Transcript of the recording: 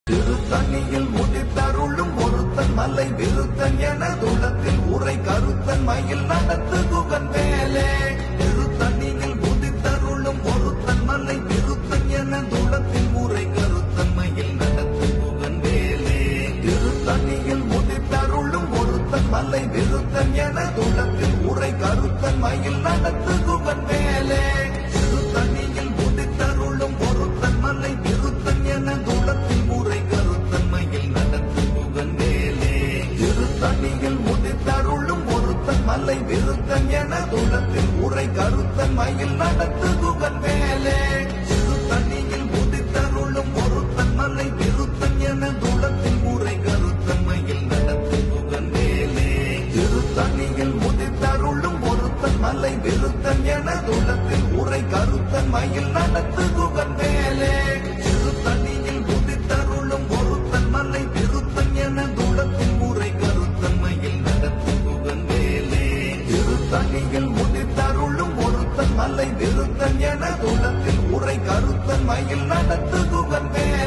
திருத்தணியில் முடித்தருளும் ஒருத்தன் மலை விருத்தன் என துளத்தில் உரை கருத்தன் மயில் நடத்து குகன் வேலே. திருத்தணியில் முடித்தருளும் ஒருத்தன் மலை விருத்தன் என துளத்தில் உரை கருத்தன் மயில் நடத்து குகன் வேலே. திருத்தணியில் முடித்தருளும் ஒருத்தன் மலை விருத்தன் என துளத்தில் உரை கருத்தன் மயில் நடத்து குகன் வேலே. திருத்தணியில் முடித்தருளும் ஒருத்தன் மலை விருத்தன் என துளத்தில் உரை கருத்தன் மயில் நடத்து குகன் வேலே. திருத்தணியில் முடித்தருளும் ஒருத்தன் மலை விருத்தன் என துளத்தில் உரை கருத்தன் மயில் நடத்து குகன் வேலே. திருத்தணியில் முடித்தருளும் ஒருத்தன் மலை விருத்தன் என துளத்தில் உரை கருத்தன் மயில் நடத்து குகன் வேலே. திருத்தணியில் முடித்தருளும் ஒருத்தன் மலை விருத்தன் என துளத்தில் உரை கருத்தன் மயில் நடத்து குகன் வேலே. திருத்தணியில் முடித்தருளும் ஒருத்தன் மலை விருத்தன் என துளத்தில் உரை கருத்தன் மயில் நடத்து குகன் வேலே. திருத்தணியில் முடித்தருளும் ஒருத்தன் மலை விருத்தன் என துளத்தில் உரை கருத்தன் மயில் நடத்து குகன் வேலே.